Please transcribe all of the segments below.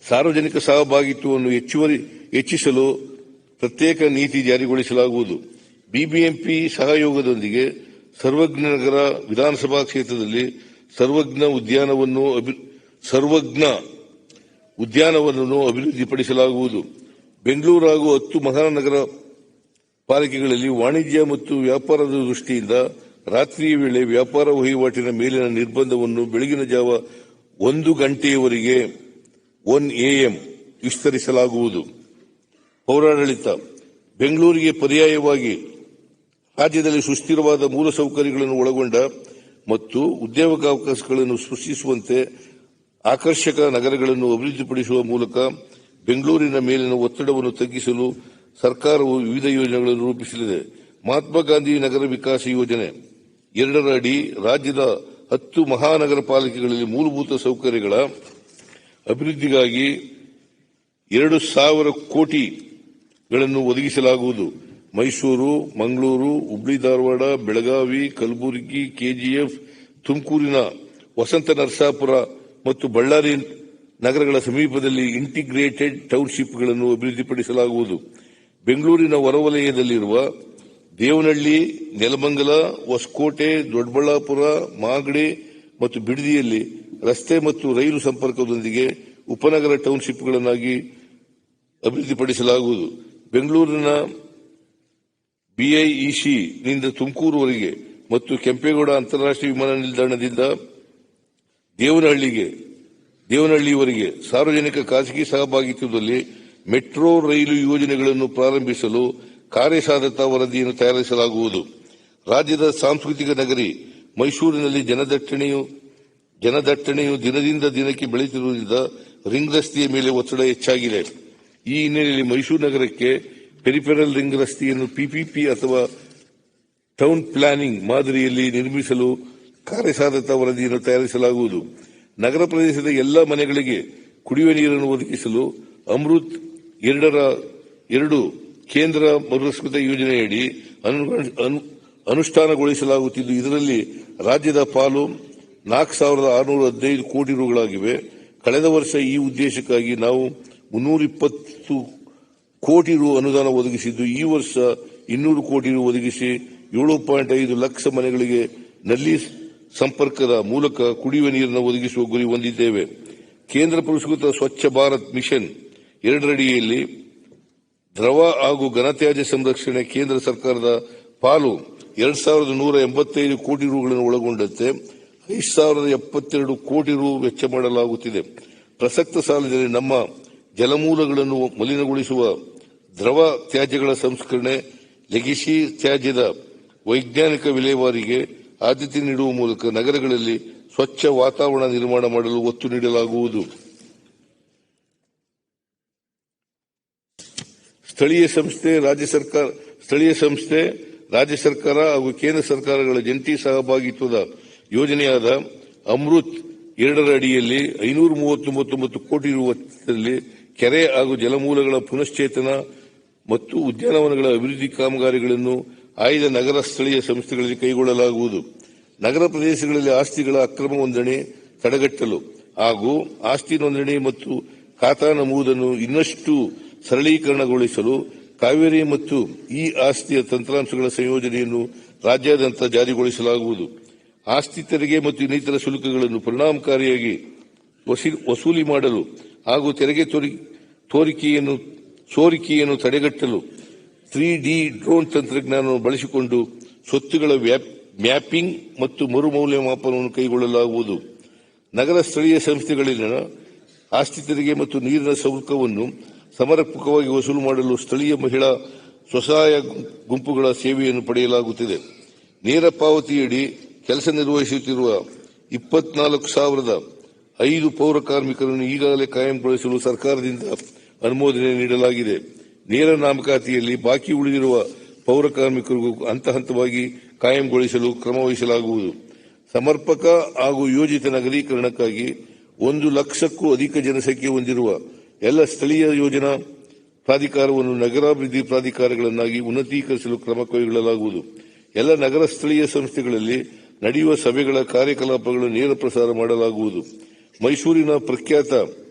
ಸಾರ್ವಜನಿಕ ಸಹಭಾಗಿತ್ವವನ್ನು ಹೆಚ್ಚಿಸಲು ಪ್ರತ್ಯೇಕ ನೀತಿ ಜಾರಿಗೊಳಿಸಲಾಗುವುದು. ಬಿಬಿಎಂಪಿ ಸಹಯೋಗದೊಂದಿಗೆ ಸರ್ವಜ್ಞನಗರ ವಿಧಾನಸಭಾ ಕ್ಷೇತ್ರದಲ್ಲಿ ಸರ್ವಜ್ಞ ಉದ್ಯಾನವನವನ್ನು ಅಭಿವೃದ್ಧಿಪಡಿಸಲಾಗುವುದು. ಬೆಂಗಳೂರು ಹಾಗೂ 10 ಮಹಾನಗರ ಪಾಲಿಕೆಗಳಲ್ಲಿ ವಾಣಿಜ್ಯ ಮತ್ತು ವ್ಯಾಪಾರದ ದೃಷ್ಟಿಯಿಂದ ರಾತ್ರಿಯ ವೇಳೆ ವ್ಯಾಪಾರ ವಹಿವಾಟಿನ ಮೇಲಿನ ನಿರ್ಬಂಧವನ್ನು ಬೆಳಗಿನ ಜಾವ 1 ಗಂಟೆಯವರೆಗೆ 1 AM ವಿಸ್ತರಿಸಲಾಗುವುದು. ಪೌರಾಡಳಿತ ಬೆಂಗಳೂರಿಗೆ ಪರ್ಯಾಯವಾಗಿ ರಾಜ್ಯದಲ್ಲಿ ಸುಸ್ಥಿರವಾದ ಮೂಲಸೌಕರ್ಯಗಳನ್ನು ಒಳಗೊಂಡ ಮತ್ತು ಉದ್ಯೋಗಾವಕಾಶಗಳನ್ನು ಸೃಷ್ಟಿಸುವಂತೆ ಆಕರ್ಷಕ ನಗರಗಳನ್ನು ಅಭಿವೃದ್ಧಿಪಡಿಸುವ ಮೂಲಕ ಬೆಂಗಳೂರಿನ ಮೇಲಿನ ಒತ್ತಡವನ್ನು ತಗ್ಗಿಸಲು ಸರ್ಕಾರವು ವಿವಿಧ ಯೋಜನೆಗಳನ್ನು ರೂಪಿಸಲಿದೆ. ಮಹಾತ್ಮ ಗಾಂಧಿ ನಗರ ವಿಕಾಸ ಯೋಜನೆ 2 ಅಡಿ ರಾಜ್ಯದ 10 ಮಹಾನಗರ ಪಾಲಿಕೆಗಳಲ್ಲಿ ಮೂಲಭೂತ ಸೌಕರ್ಯಗಳ ಅಭಿವೃದ್ಧಿಗಾಗಿ 2,000 ಕೋಟಿಗಳನ್ನು ಒದಗಿಸಲಾಗುವುದು. ಮೈಸೂರು, ಮಂಗಳೂರು, ಹುಬ್ಳಿ ಧಾರವಾಡ, ಬೆಳಗಾವಿ, ಕಲಬುರಗಿ, ಕೆಜಿಎಫ್, ತುಮಕೂರಿನ ವಸಂತ ನರಸಾಪುರ ಮತ್ತು ಬಳ್ಳಾರಿ ನಗರಗಳ ಸಮೀಪದಲ್ಲಿ ಇಂಟಿಗ್ರೇಟೆಡ್ ಟೌನ್ಶಿಪ್ಗಳನ್ನು ಅಭಿವೃದ್ಧಿಪಡಿಸಲಾಗುವುದು. ಬೆಂಗಳೂರಿನ ಹೊರವಲಯದಲ್ಲಿರುವ ದೇವನಹಳ್ಳಿ, ನೆಲಮಂಗಲ, ಹೊಸಕೋಟೆ, ದೊಡ್ಡಬಳ್ಳಾಪುರ, ಮಾಗಡಿ ಮತ್ತು ಬಿಡದಿಯಲ್ಲಿ ರಸ್ತೆ ಮತ್ತು ರೈಲು ಸಂಪರ್ಕದೊಂದಿಗೆ ಉಪನಗರ ಟೌನ್ಶಿಪ್ಗಳನ್ನಾಗಿ ಅಭಿವೃದ್ಧಿಪಡಿಸಲಾಗುವುದು. ಬೆಂಗಳೂರಿನ ಬಿಐಇಸಿ ನಿಂದ ತುಮಕೂರುವರೆಗೆ ಮತ್ತು ಕೆಂಪೇಗೌಡ ಅಂತಾರಾಷ್ಟ್ರೀಯ ವಿಮಾನ ನಿಲ್ದಾಣದಿಂದ ದೇವನಹಳ್ಳಿವರೆಗೆ ಸಾರ್ವಜನಿಕ ಖಾಸಗಿ ಸಹಭಾಗಿತ್ವದಲ್ಲಿ ಮೆಟ್ರೋ ರೈಲು ಯೋಜನೆಗಳನ್ನು ಪ್ರಾರಂಭಿಸಲು ಕಾರ್ಯಸಾಧ್ಯತಾ ವರದಿಯನ್ನು ತಯಾರಿಸಲಾಗುವುದು. ರಾಜ್ಯದ ಸಾಂಸ್ಕೃತಿಕ ನಗರಿ ಮೈಸೂರಿನಲ್ಲಿ ಜನದಟ್ಟಣೆಯು ದಿನದಿಂದ ದಿನಕ್ಕೆ ಬೆಳೆಯುತ್ತಿರುವುದರಿಂದ ರಿಂಗ್ ರಸ್ತೆಯ ಮೇಲೆ ಒತ್ತಡ ಹೆಚ್ಚಾಗಿದೆ. ಈ ಹಿನ್ನೆಲೆಯಲ್ಲಿ ಮೈಸೂರು ನಗರಕ್ಕೆ ಪೆರಿಫೆರಲ್ ರಿಂಗ್ ರಸ್ತೆಯನ್ನು ಪಿಪಿಪಿ ಅಥವಾ ಟೌನ್ ಪ್ಲಾನಿಂಗ್ ಮಾದರಿಯಲ್ಲಿ ನಿರ್ಮಿಸಲು ಕಾರ್ಯಸಾಧ್ಯತಾ ವರದಿಯನ್ನು ತಯಾರಿಸಲಾಗುವುದು. ನಗರ ಪ್ರದೇಶದ ಎಲ್ಲ ಮನೆಗಳಿಗೆ ಕುಡಿಯುವ ನೀರನ್ನು ಒದಗಿಸಲು ಅಮೃತ್ 2 ಕೇಂದ್ರ ಮರುಸ್ಕೃತ ಯೋಜನೆಯಡಿ ಅನುಷ್ಠಾನಗೊಳಿಸಲಾಗುತ್ತಿದ್ದು, ಇದರಲ್ಲಿ ರಾಜ್ಯದ ಪಾಲು 4,615 ಕೋಟಿ ರೂಗಳಾಗಿವೆ. ಕಳೆದ ವರ್ಷ ಈ ಉದ್ದೇಶಕ್ಕಾಗಿ ನಾವು 320 ಕೋಟಿ ರು ಅನುದಾನ ಒದಗಿಸಿದ್ದು, ಈ ವರ್ಷ 200 ಕೋಟಿ ರು ಒದಗಿಸಿ 7.5 ಲಕ್ಷ ಮನೆಗಳಿಗೆ ನಲ್ಲಿ ಸಂಪರ್ಕದ ಮೂಲಕ ಕುಡಿಯುವ ನೀರನ್ನು ಒದಗಿಸುವ ಗುರಿ ಹೊಂದಿದ್ದೇವೆ. ಕೇಂದ್ರ ಪುರಸ್ಕೃತ ಸ್ವಚ್ಛ ಭಾರತ್ ಮಿಷನ್ 2 ಅಡಿಯಲ್ಲಿ ದ್ರವ ಹಾಗೂ ಘನತ್ಯಾಜ್ಯ ಸಂರಕ್ಷಣೆ ಕೇಂದ್ರ ಸರ್ಕಾರದ ಪಾಲು 2,185 ಕೋಟಿ ರೂಗಳನ್ನು ಒಳಗೊಂಡಂತೆ 5,072 ಕೋಟಿ ರು ವೆಚ್ಚ ಮಾಡಲಾಗುತ್ತಿದೆ. ಪ್ರಸಕ್ತ ಸಾಲದಲ್ಲಿ ನಮ್ಮ ಜಲಮೂಲಗಳನ್ನು ಮಲಿನಗೊಳಿಸುವ ದ್ರವ ತ್ಯಾಜ್ಯಗಳ ಸಂಸ್ಕರಣೆ, ಲೆಗಸಿ ತ್ಯಾಜ್ಯದ ವೈಜ್ಞಾನಿಕ ವಿಲೇವಾರಿಗೆ ಆದ್ಯತೆ ನೀಡುವ ಮೂಲಕ ನಗರಗಳಲ್ಲಿ ಸ್ವಚ್ಛ ವಾತಾವರಣ ನಿರ್ಮಾಣ ಮಾಡಲು ಒತ್ತು ನೀಡಲಾಗುವುದು. ಸ್ಥಳೀಯ ಸಂಸ್ಥೆ, ರಾಜ್ಯ ಸರ್ಕಾರ ಹಾಗೂ ಕೇಂದ್ರ ಸರ್ಕಾರಗಳ ಜಂಟಿ ಸಹಭಾಗಿತ್ವದ ಯೋಜನೆಯಾದ ಅಮೃತ್ 2 ಅಡಿಯಲ್ಲಿ 539 ಕೋಟಿ ರು ವೆಚ್ಚದಲ್ಲಿ ಕೆರೆ ಹಾಗೂ ಜಲಮೂಲಗಳ ಪುನಶ್ಚೇತನ ಮತ್ತು ಉದ್ಯಾನವನಗಳ ಅಭಿವೃದ್ಧಿ ಕಾಮಗಾರಿಗಳನ್ನು ಆಯ್ದ ನಗರ ಸ್ಥಳೀಯ ಸಂಸ್ಥೆಗಳಲ್ಲಿ ಕೈಗೊಳ್ಳಲಾಗುವುದು. ನಗರ ಪ್ರದೇಶಗಳಲ್ಲಿ ಆಸ್ತಿಗಳ ಅಕ್ರಮ ನೋಂದಣಿ ತಡೆಗಟ್ಟಲು ಹಾಗೂ ಆಸ್ತಿ ನೋಂದಣಿ ಮತ್ತು ಖಾತಾ ನಮೂದನ್ನು ಇನ್ನಷ್ಟು ಸರಳೀಕರಣಗೊಳಿಸಲು ಕಾವೇರಿ ಮತ್ತು ಈ ಆಸ್ತಿಯ ತಂತ್ರಾಂಶಗಳ ಸಂಯೋಜನೆಯನ್ನು ರಾಜ್ಯಾದ್ಯಂತ ಜಾರಿಗೊಳಿಸಲಾಗುವುದು. ಆಸ್ತಿ ತೆರಿಗೆ ಮತ್ತು ಇನ್ನಿತರ ಶುಲ್ಕಗಳನ್ನು ಪರಿಣಾಮಕಾರಿಯಾಗಿ ವಸೂಲಿ ಮಾಡಲು ಹಾಗೂ ತೆರಿಗೆ ಸೋರಿಕೆಯನ್ನು ತಡೆಗಟ್ಟಲು 3D ಡ್ರೋನ್ ತಂತ್ರಜ್ಞಾನವನ್ನು ಬಳಸಿಕೊಂಡು ಸ್ವತ್ತುಗಳ ಮ್ಯಾಪಿಂಗ್ ಮತ್ತು ಮರು ಮೌಲ್ಯಮಾಪನವನ್ನು ಕೈಗೊಳ್ಳಲಾಗುವುದು. ನಗರ ಸ್ಥಳೀಯ ಸಂಸ್ಥೆಗಳಲ್ಲಿನ ಆಸ್ತಿ ತೆರಿಗೆ ಮತ್ತು ನೀರಿನ ಶುಲ್ಕವನ್ನು ಸಮರ್ಪಕವಾಗಿ ವಸೂಲು ಮಾಡಲು ಸ್ಥಳೀಯ ಮಹಿಳಾ ಸ್ವಸಹಾಯ ಗುಂಪುಗಳ ಸೇವೆಯನ್ನು ಪಡೆಯಲಾಗುತ್ತಿದೆ. ನೇರ ಪಾವತಿಯಡಿ ಕೆಲಸ ನಿರ್ವಹಿಸುತ್ತಿರುವ 24,005 ಪೌರ ಕಾರ್ಮಿಕರನ್ನು ಈಗಾಗಲೇ ಕಾಯಂಗೊಳಿಸಲು ಸರ್ಕಾರದಿಂದ ಅನುಮೋದನೆ ನೀಡಲಾಗಿದೆ. ನೇರ ನೇಮಕಾತಿಯಲ್ಲಿ ಬಾಕಿ ಉಳಿದಿರುವ ಪೌರ ಕಾರ್ಮಿಕರಿಗೂ ಹಂತ ಹಂತವಾಗಿ ಕಾಯಂಗೊಳಿಸಲು ಕ್ರಮ ವಹಿಸಲಾಗುವುದು. ಸಮರ್ಪಕ ಹಾಗೂ ಯೋಜಿತ ನಗರೀಕರಣಕ್ಕಾಗಿ 1 ಲಕ್ಷಕ್ಕೂ ಅಧಿಕ ಜನಸಂಖ್ಯೆ ಹೊಂದಿರುವ ಎಲ್ಲ ಸ್ಥಳೀಯ ಯೋಜನಾ ಪ್ರಾಧಿಕಾರವನ್ನು ನಗರಾಭಿವೃದ್ಧಿ ಪ್ರಾಧಿಕಾರಗಳನ್ನಾಗಿ ಉನ್ನತೀಕರಿಸಲು ಕ್ರಮ ಕೈಗೊಳ್ಳಲಾಗುವುದು. ಎಲ್ಲ ನಗರ ಸ್ಥಳೀಯ ಸಂಸ್ಥೆಗಳಲ್ಲಿ ನಡೆಯುವ ಸಭೆಗಳ ಕಾರ್ಯಕಲಾಪಗಳನ್ನು ನೇರ ಪ್ರಸಾರ ಮಾಡಲಾಗುವುದು. ಮೈಸೂರಿನ ಪ್ರಖ್ಯಾತ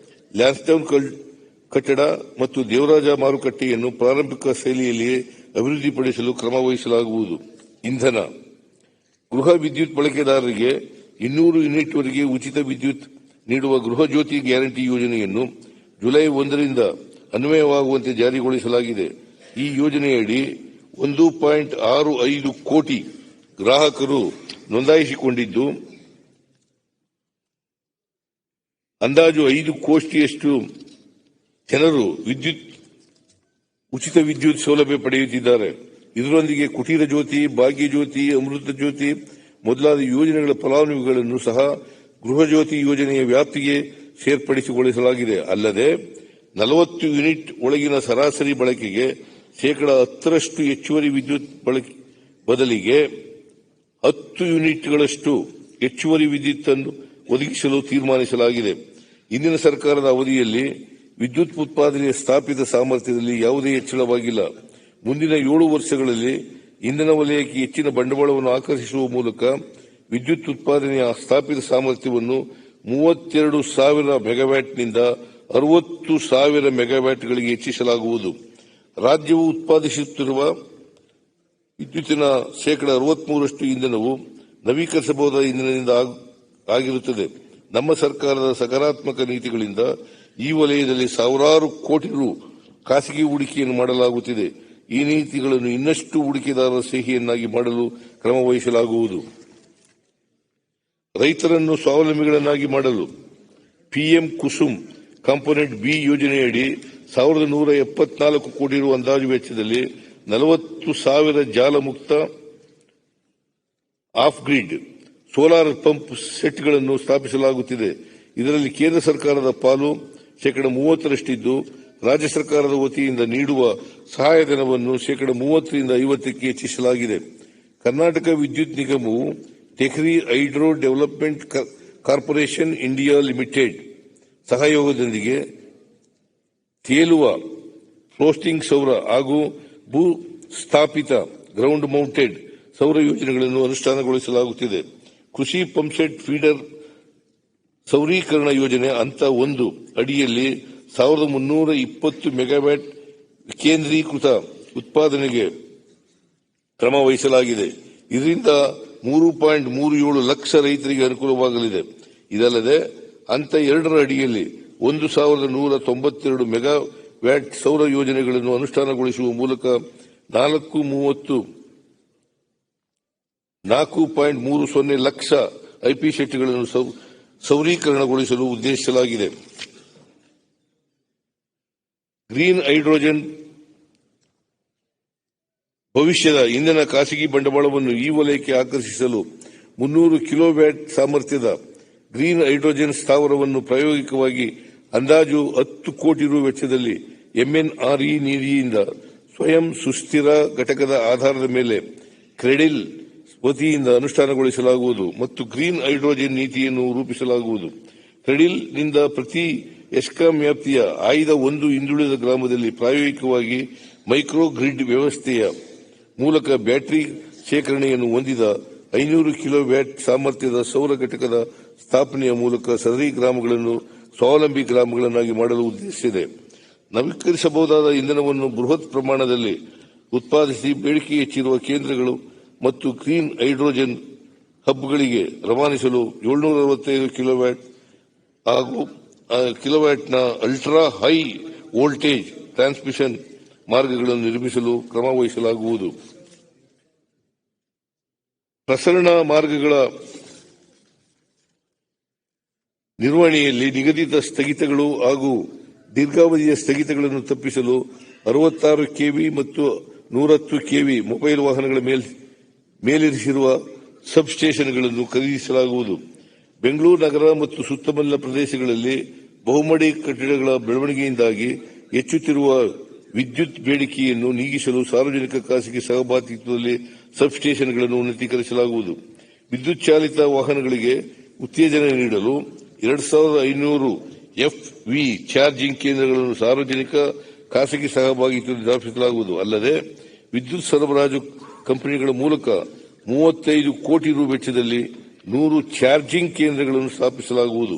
ಲ್ಯಾನ್ಸ್ಡೌನ್ ಕಟ್ಟಡ ಮತ್ತು ದೇವರಾಜ ಮಾರುಕಟ್ಟೆಯನ್ನು ಪಾರಂಪರಿಕ ಶೈಲಿಯಲ್ಲಿಯೇ ಅಭಿವೃದ್ಧಿಪಡಿಸಲು ಕ್ರಮ ವಹಿಸಲಾಗುವುದು. ಇಂಧನ ಗೃಹ ವಿದ್ಯುತ್ ಬಳಕೆದಾರರಿಗೆ 200 ಯೂನಿಟ್ವರೆಗೆ ಉಚಿತ ವಿದ್ಯುತ್ ನೀಡುವ ಗೃಹ ಜ್ಯೋತಿ ಗ್ಯಾರಂಟಿ ಯೋಜನೆಯನ್ನು ಜುಲೈ 1ರಿಂದ ಅನ್ವಯವಾಗುವಂತೆ ಜಾರಿಗೊಳಿಸಲಾಗಿದೆ. ಈ ಯೋಜನೆಯಡಿ 1.65 ಕೋಟಿ ಗ್ರಾಹಕರು ನೋಂದಾಯಿಸಿಕೊಂಡಿದ್ದು, ಅಂದಾಜು 5 ಕೋಟಿಯಷ್ಟು ಜನರು ಉಚಿತ ವಿದ್ಯುತ್ ಸೌಲಭ್ಯ ಪಡೆಯುತ್ತಿದ್ದಾರೆ. ಇದರೊಂದಿಗೆ ಕುಟೀರ ಜ್ಯೋತಿ, ಭಾಗ್ಯ ಜ್ಯೋತಿ, ಅಮೃತ ಜ್ಯೋತಿ ಮೊದಲಾದ ಯೋಜನೆಗಳ ಫಲಾನುಭವಿಗಳನ್ನು ಸಹ ಗೃಹ ಜ್ಯೋತಿ ಯೋಜನೆಯ ವ್ಯಾಪ್ತಿಗೆ ಸೇರ್ಪಡೆಗೊಳಿಸಲಾಗಿದೆ. ಅಲ್ಲದೆ 40 ಯೂನಿಟ್ ಒಳಗಿನ ಸರಾಸರಿ ಬಳಕೆಗೆ 10% ಹೆಚ್ಚುವರಿ ವಿದ್ಯುತ್ ಬದಲಿಗೆ 10 ಯೂನಿಟ್ಗಳಷ್ಟು ಹೆಚ್ಚುವರಿ ವಿದ್ಯುತ್ ಅನ್ನು ಒದಗಿಸಲು ತೀರ್ಮಾನಿಸಲಾಗಿದೆ. ಇಂದಿನ ಸರ್ಕಾರದ ಅವಧಿಯಲ್ಲಿ ವಿದ್ಯುತ್ ಉತ್ಪಾದನೆಯ ಸ್ಥಾಪಿತ ಸಾಮರ್ಥ್ಯದಲ್ಲಿ ಯಾವುದೇ ಹೆಚ್ಚಳವಾಗಿಲ್ಲ. ಮುಂದಿನ 7 ವರ್ಷಗಳಲ್ಲಿ ಇಂಧನ ವಲಯಕ್ಕೆ ಹೆಚ್ಚಿನ ಬಂಡವಾಳವನ್ನು ಆಕರ್ಷಿಸುವ ಮೂಲಕ ವಿದ್ಯುತ್ ಉತ್ಪಾದನೆಯ ಸ್ಥಾಪಿತ ಸಾಮರ್ಥ್ಯವನ್ನು 32,000 ಮೆಗಾವ್ಯಾಟ್ನಿಂದ 60,000 ಮೆಗಾವ್ಯಾಟ್ಗಳಿಗೆ ಹೆಚ್ಚಿಸಲಾಗುವುದು. ರಾಜ್ಯವು ಉತ್ಪಾದಿಸುತ್ತಿರುವ ವಿದ್ಯುತ್ತಿನ 63% ಇಂಧನವು ನವೀಕರಿಸಬಹುದಾದ ಇಂಧನದಿಂದ ಆಗಿರುತ್ತದೆ. ನಮ್ಮ ಸರ್ಕಾರದ ಸಕಾರಾತ್ಮಕ ನೀತಿಗಳಿಂದ ಈ ವಲಯದಲ್ಲಿ ಸಾವಿರಾರು ಕೋಟಿ ರು ಖಾಸಗಿ ಹೂಡಿಕೆಯನ್ನು ಮಾಡಲಾಗುತ್ತಿದೆ. ಈ ನೀತಿಗಳನ್ನು ಇನ್ನಷ್ಟು ಹೂಡಿಕೆದಾರರ ಸ್ನೇಹಿಯನ್ನಾಗಿ ಮಾಡಲು ಕ್ರಮ ವಹಿಸಲಾಗುವುದು. ರೈತರನ್ನು ಸ್ವಾವಲಂಬಿಗಳನ್ನಾಗಿ ಮಾಡಲು ಪಿಎಂ ಕುಸುಮ್ ಕಾಂಪೋನೆಂಟ್ ಬಿ ಯೋಜನೆಯಡಿ 1,174 ಕೋಟಿ ರು ಅಂದಾಜು ವೆಚ್ಚದಲ್ಲಿ 40,000 ಜಾಲ ಮುಕ್ತ ಆಫ್ ಗ್ರಿಡ್ ಸೋಲಾರ್ ಪಂಪ್ ಸೆಟ್ಗಳನ್ನು ಸ್ಥಾಪಿಸಲಾಗುತ್ತಿದೆ. ಇದರಲ್ಲಿ ಕೇಂದ್ರ ಸರ್ಕಾರದ ಪಾಲು 30%ರಷ್ಟಿದ್ದು, ರಾಜ್ಯ ಸರ್ಕಾರದ ವತಿಯಿಂದ ನೀಡುವ ಸಹಾಯಧನವನ್ನು 30ರಿಂದ 50ಕ್ಕೆ ಹೆಚ್ಚಿಸಲಾಗಿದೆ. ಕರ್ನಾಟಕ ವಿದ್ಯುತ್ ನಿಗಮವು Tehri hydro development corporation India limited ಸಹಯೋಗದೊಂದಿಗೆ ತೇಲುವ ಫ್ಲೋಟಿಂಗ್ ಸೌರ ಹಾಗೂ ಭೂ ಸ್ಥಾಪಿತ ಗ್ರೌಂಡ್ ಮೌಂಟೆಡ್ ಸೌರ ಯೋಜನೆಗಳನ್ನು ಅನುಷ್ಠಾನಗೊಳಿಸಲಾಗುತ್ತಿದೆ. ಕೃಷಿ ಪಂಪ್ಸೆಟ್ ಫೀಡರ್ ಸೌರೀಕರಣ ಯೋಜನೆ ಹಂತ 1 ಅಡಿಯಲ್ಲಿ 1,320 ಮೆಗಾವ್ಯಾಟ್ ಕೇಂದ್ರೀಕೃತ ಉತ್ಪಾದನೆಗೆ ಕ್ರಮ ವಹಿಸಲಾಗಿದೆ. ಇದರಿಂದ 3.37 ಲಕ್ಷ ರೈತರಿಗೆ ಅನುಕೂಲವಾಗಲಿದೆ. ಇದಲ್ಲದೆ ಹಂತ 2ರ ಅಡಿಯಲ್ಲಿ 1,192 ಮೆಗಾವ್ಯಾಟ್ ಸೌರ ಯೋಜನೆಗಳನ್ನು ಅನುಷ್ಠಾನಗೊಳಿಸುವ ಮೂಲಕ 4.30 ಲಕ್ಷ ಐಪಿ ಸೆಟ್ಗಳನ್ನು ಸೌರೀಕರಣಗೊಳಿಸಲು ಉದ್ದೇಶಿಸಲಾಗಿದೆ. ಗ್ರೀನ್ ಹೈಡ್ರೋಜನ್ ಭವಿಷ್ಯದ ಇಂಧನ ಖಾಸಗಿ ಬಂಡವಾಳವನ್ನು ಈ ವಲಯಕ್ಕೆ ಆಕರ್ಷಿಸಲು 300 ಕಿಲೋವ್ಯಾಟ್ ಸಾಮರ್ಥ್ಯದ ಗ್ರೀನ್ ಹೈಡ್ರೋಜನ್ ಸ್ಥಾವರವನ್ನು ಪ್ರಾಯೋಗಿಕವಾಗಿ ಅಂದಾಜು 10 ಕೋಟಿ ರು ವೆಚ್ಚದಲ್ಲಿ ಎಂಎನ್ಆರ್ಇ ನಿಧಿಯಿಂದ ಸ್ವಯಂ ಸುಸ್ಥಿರ ಘಟಕದ ಆಧಾರದ ಮೇಲೆ ಕ್ರೆಡಿಲ್ ವತಿಯಿಂದ ಅನುಷ್ಠಾನಗೊಳಿಸಲಾಗುವುದು ಮತ್ತು ಗ್ರೀನ್ ಹೈಡ್ರೋಜನ್ ನೀತಿಯನ್ನು ರೂಪಿಸಲಾಗುವುದು. ಕ್ರೆಡಿಲ್ ನಿಂದ ಪ್ರತಿ ಎಸ್ಕಾಂ ವ್ಯಾಪ್ತಿಯ ಆಯ್ದ ಒಂದು ಹಿಂದುಳಿದ ಗ್ರಾಮದಲ್ಲಿ ಪ್ರಾಯೋಗಿಕವಾಗಿ ಮೈಕ್ರೋ ಗ್ರಿಡ್ ವ್ಯವಸ್ಥೆಯ ಮೂಲಕ ಬ್ಯಾಟರಿ ಶೇಖರಣೆಯನ್ನು ಹೊಂದಿದ 500 ಕಿಲೋವ್ಯಾಟ್ ಸಾಮರ್ಥ್ಯದ ಸೌರ ಘಟಕದ ಸ್ಥಾಪನೆಯ ಮೂಲಕ ಸದರಿ ಗ್ರಾಮಗಳನ್ನು ಸ್ವಾವಲಂಬಿ ಗ್ರಾಮಗಳನ್ನಾಗಿ ಮಾಡಲು ಉದ್ದೇಶಿಸಿದೆ. ನವೀಕರಿಸಬಹುದಾದ ಇಂಧನವನ್ನು ಬೃಹತ್ ಪ್ರಮಾಣದಲ್ಲಿ ಉತ್ಪಾದಿಸಿ ಬೇಡಿಕೆ ಹೆಚ್ಚಿರುವ ಕೇಂದ್ರಗಳು ಮತ್ತು ಗ್ರೀನ್ ಹೈಡ್ರೋಜನ್ ಹಬ್ಗಳಿಗೆ ರವಾನಿಸಲು 765 ಕಿಲೋವ್ಯಾಟ್ನ ಅಲ್ಟ್ರಾ ಹೈ ವೋಲ್ಟೇಜ್ ಟ್ರಾನ್ಸ್ಮಿಷನ್ ಮಾರ್ಗಗಳನ್ನು ನಿರ್ಮಿಸಲು ಕ್ರಮ ವಹಿಸಲಾಗುವುದು. ಪ್ರಸರಣ ಮಾರ್ಗಗಳ ನಿರ್ವಹಣೆಯಲ್ಲಿ ನಿಗದಿತ ಸ್ಥಗಿತಗಳು ಹಾಗೂ ದೀರ್ಘಾವಧಿಯ ಸ್ಥಗಿತಗಳನ್ನು ತಪ್ಪಿಸಲು 66 ಕೆವಿ ಮತ್ತು 110 ಕೆವಿ ಮೊಬೈಲ್ ವಾಹನಗಳ ಮೇಲಿರಿಸಿರುವ ಸಬ್ ಸ್ಟೇಷನ್ಗಳನ್ನು ಖರೀದಿಸಲಾಗುವುದು. ಬೆಂಗಳೂರು ನಗರ ಮತ್ತು ಸುತ್ತಮುತ್ತಲ ಪ್ರದೇಶಗಳಲ್ಲಿ ಬಹುಮಹಡಿ ಕಟ್ಟಡಗಳ ಬೆಳವಣಿಗೆಯಿಂದಾಗಿ ಹೆಚ್ಚುತ್ತಿರುವ ವಿದ್ಯುತ್ ಬೇಡಿಕೆಯನ್ನು ನೀಗಿಸಲು ಸಾರ್ವಜನಿಕ ಖಾಸಗಿ ಸಹಭಾಗಿತ್ವದಲ್ಲಿ ಸಬ್ ಸ್ಟೇಷನ್ಗಳನ್ನು ಉನ್ನತೀಕರಿಸಲಾಗುವುದು. ವಿದ್ಯುತ್ ಚಾಲಿತ ವಾಹನಗಳಿಗೆ ಉತ್ತೇಜನ ನೀಡಲು 2,500 ಎಫ್ವಿ ಚಾರ್ಜಿಂಗ್ ಕೇಂದ್ರಗಳನ್ನು ಸಾರ್ವಜನಿಕ ಖಾಸಗಿ ಸಹಭಾಗಿತ್ವದಲ್ಲಿ ಸ್ಥಾಪಿಸಲಾಗುವುದು. ಅಲ್ಲದೆ ವಿದ್ಯುತ್ ಸರಬರಾಜು ಕಂಪನಿಗಳ ಮೂಲಕ 35 ಕೋಟಿ ರು ವೆಚ್ಚದಲ್ಲಿ 100 ಚಾರ್ಜಿಂಗ್ ಕೇಂದ್ರಗಳನ್ನು ಸ್ಥಾಪಿಸಲಾಗುವುದು.